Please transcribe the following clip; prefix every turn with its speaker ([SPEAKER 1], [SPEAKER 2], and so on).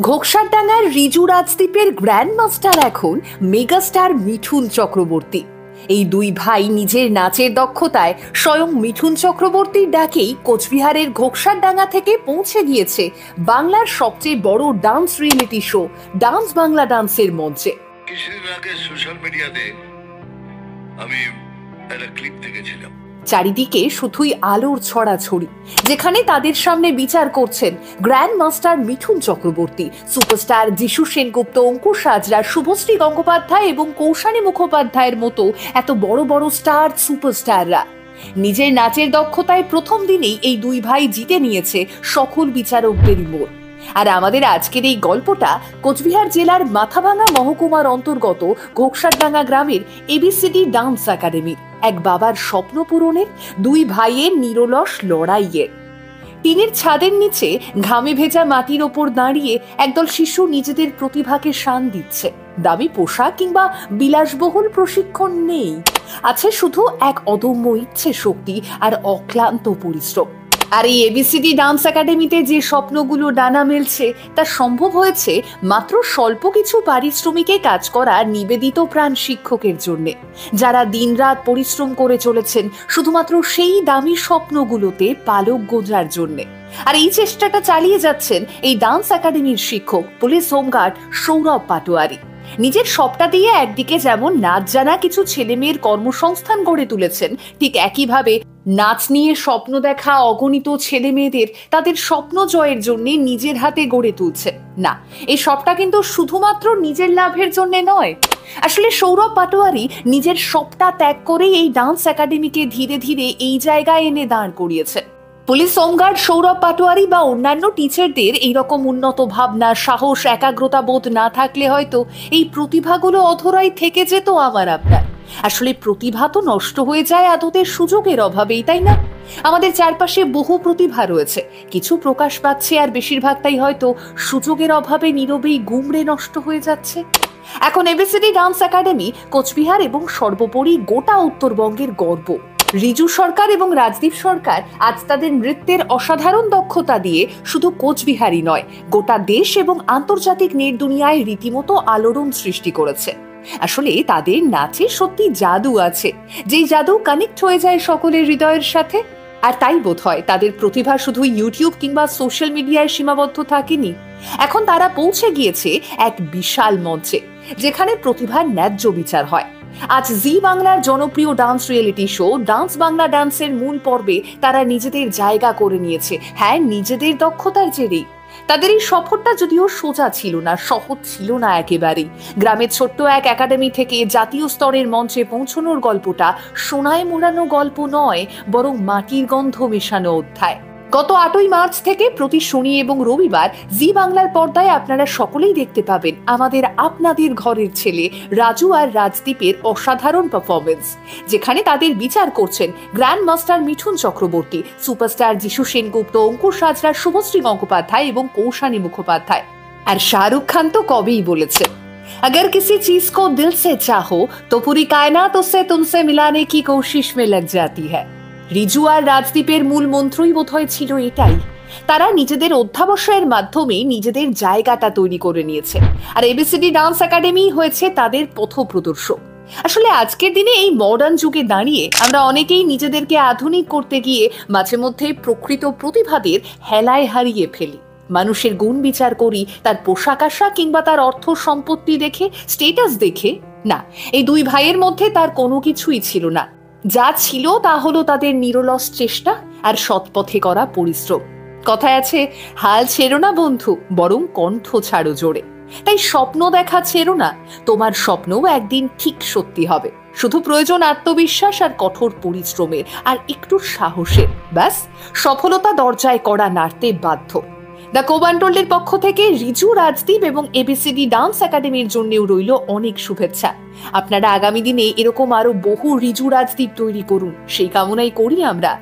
[SPEAKER 1] ঘোকসারডাঙ্গার Riju রাজদ্বীপের grand master এখন megastar Mithun Chakraborty. এই দুই ভাই নিজের নাচের দক্ষতায় স্বয়ং মিঠুন চক্রবর্তীর ডাকেই কোচবিহারের ঘোকসারডাঙ্গা থেকে পৌঁছে গিয়েছে বাংলার সবচেয়ে বড় dance reality show dance Bangla ডান্সের মঞ্চে।
[SPEAKER 2] কিছুদিন আগে সোশ্যাল মিডিয়াতে আমি একটা ক্লিপ দেখেছিলাম,
[SPEAKER 1] চারিদিকে শুধুই আলোর ছড়াছড়ি, যেখানে তাদের সামনে বিচার করছেন grand master Mithun Chakraborty, superstar যিশু সেনগুপ্ত, অঙ্কুশ হাজরা, শুভশ্রী গঙ্গোপাধ্যায় এবং কৌশানী মুখোপাধ্যায়ের মতো এত বড় বড় স্টার সুপারস্টাররা। নিজের নাচের দক্ষতায় প্রথম দিনেই এই দুই ভাই জিতে নিয়েছে সকল বিচারকদের মন। আর আমাদের আজকের এই গল্পটা কোচবিহার জেলার মাথাভাঙা মহকুমার অন্তর্গত ঘোকসারডাঙ্গা গ্রামের এবিসিডি ডান্স একাডেমির এক বাবার স্বপ্ন পূরণের, দুই ভাইয়ের নিরলস লড়াইয়ের। টিনের ছাদের নিচে ঘামে ভেজা মাটির ওপর দাঁড়িয়ে একদল শিশু নিজেদের প্রতিভাকে শান দিচ্ছে। দামি পোশাক কিংবা বিলাসবহুল প্রশিক্ষণ নেই, আছে শুধু এক অদম্য ইচ্ছে শক্তি আর অক্লান্ত পরিশ্রম। আর এই এবিসিডি ডান্স একাডেমিতে যে স্বপ্নগুলো ডানা মেলছে তা সম্ভব হয়েছে মাত্র স্বল্প কিছু পারিশ্রমিকে কাজ করা নিবেদিত প্রাণ শিক্ষকের জন্যে, যারা দিনরাত পরিশ্রম করে চলেছেন শুধুমাত্র সেই দামি স্বপ্নগুলোতে পালক গোঁজার জন্যে। আর এই চেষ্টাটা চালিয়ে যাচ্ছেন এই ডান্স একাডেমির শিক্ষক পুলিশ হোমগার্ড সৌরভ পাটোয়ারি। নিজের সবটা দিয়ে একদিকে যেমন নাচ জানা কিছু ছেলে মেয়ের কর্মসংস্থান গড়ে তুলেছেন, ঠিক একইভাবে নাচ নিয়ে স্বপ্ন দেখা অগণিত ছেলে মেয়েদের তাদের স্বপ্ন জয়ের জন্য নিজের হাতে গড়ে তুলছে। না, এই সবটা কিন্তু শুধুমাত্র নিজের লাভের জন্য নয়। আসলে সৌরভ পাটোয়ারি নিজের সবটা ত্যাগ করেই এই ডান্স একাডেমিকে ধীরে ধীরে এই জায়গায় এনে দাঁড় করিয়েছে। পুলিশ হোমগার্ড সৌরভ পাটোয়ারি বা অন্যান্য টিচারদের এইরকম উন্নত ভাবনা, সাহস, একাগ্রতা বোধ না থাকলে হয়তো এই প্রতিভাগুলো অধরাই থেকে যেত আমার আপনার। আসলে প্রতিভা তো নষ্ট হয়ে যায় আদতে সুযোগের অভাবেই, তাই না? আমাদের চারপাশে বহু প্রতিভা রয়েছে, কিছু প্রকাশ পাচ্ছে আর বেশিরভাগটাই হয়তো সুযোগের অভাবে নীরবেই গুমড়ে নষ্ট হয়ে যাচ্ছে। এখন এবিসিডি ডান্স একাডেমি কোচবিহার এবং সর্বোপরি গোটা উত্তরবঙ্গের গর্ব। রিজু সরকার এবং রাজদীপ সরকার আজ তাদের নৃত্যের অসাধারণ দক্ষতা দিয়ে শুধু কোচবিহারই নয়, গোটা দেশ এবং আন্তর্জাতিক নেটদুনিয়ায় রীতিমতো আলোড়ন সৃষ্টি করেছে। আসলে তাদের নাচে সত্যি জাদু আছে, যেই জাদু কানেক্ট হয়ে যায় সকলের হৃদয়ের সাথে। আর তাই বোধ হয় তাদের প্রতিভা শুধু ইউটিউব কিংবা সোশ্যাল মিডিয়ায় সীমাবদ্ধ থাকেনি, এখন তারা পৌঁছে গিয়েছে এক বিশাল মঞ্চে, যেখানে প্রতিভার ন্যায্য বিচার হয়। আজ জি বাংলার জনপ্রিয় dance reality show dance Bangla ডান্সের মূল পর্বে তারা নিজেদের জায়গা করে নিয়েছে, হ্যাঁ, নিজেদের দক্ষতার জেরেই। তাদের এই সফরটা যদিও সোজা ছিল না, সহজ ছিল না একেবারেই। গ্রামের ছোট্ট এক একাডেমি থেকে জাতীয় স্তরের মঞ্চে পৌঁছানোর গল্পটা সোনায় মোড়ানো গল্প নয়, বরং মাটির গন্ধ মেশানো অধ্যায়। গত 8ই মার্চ থেকে প্রতি শনি এবং রবিবার জি বাংলার পর্দায় আপনারা সকলেই দেখতে পাবেন আমাদের আপনাদের ঘরের ছেলে রাজু আর রাজদীপের অসাধারণ পারফরমেন্স, যেখানে তাদের বিচার করছেন grand master Mithun Chakraborty, superstar যিশু সেনগুপ্ত, অঙ্কুশ হাজরা, শুভশ্রী গঙ্গোপাধ্যায় এবং কৌশানী মুখোপাধ্যায়। আর শাহরুখ খান তো কবেই বলেছে, अगर किसी चीज को दिल से चाहो तो पूरी कायनात उससे तुमसे मिलाने की कोशिश में लग जाती है। রিজু আর রাজদীপের মূল মন্ত্রই বোধহয় ছিল এটাই। তারা নিজেদের অধ্যাবসায়ের মাধ্যমে নিজেদের জায়গাটা তৈরি করে নিয়েছে, আর এবিসিডি ডান্স একাডেমি হয়েছে তাদের পথপ্রদর্শক। আসলে আজকের দিনে এই মডার্ন যুগে দাঁড়িয়ে আমরা অনেকেই নিজেদেরকে আধুনিক করতে গিয়ে মাঝে মধ্যে প্রকৃত প্রতিভাদের হেলায় হারিয়ে ফেলি। মানুষের গুণ বিচার করি তার পোশাক আশাক কিংবা তার অর্থ সম্পত্তি দেখে, স্টেটাস দেখে। না, এই দুই ভাইয়ের মধ্যে তার কোনো কিছুই ছিল না। যা ছিল তা হলো তাদের নিরলস চেষ্টা আর সৎপথে করা পরিশ্রম। কথায় আছে, হাল ছেড়ো না বন্ধু, বরং কণ্ঠ ছাড়ো জোরে। তাই স্বপ্ন দেখা ছেড়ো না, তোমার স্বপ্নও একদিন ঠিক সত্যি হবে। শুধু প্রয়োজন আত্মবিশ্বাস আর কঠোর পরিশ্রমের আর একটু সাহসের, ব্যাস সফলতা দরজায় কড়া নাড়তে বাধ্য। দ্য কোবান্টলের পক্ষ থেকে রিজু, রাজদীপ এবং এবিসিডি ডান্স একাডেমির জন্যও রইল অনেক শুভেচ্ছা। আপনারা আগামী দিনে এরকম আরো বহু রিজু রাজদীপ তৈরি করুন, সেই কামনাই করি আমরা।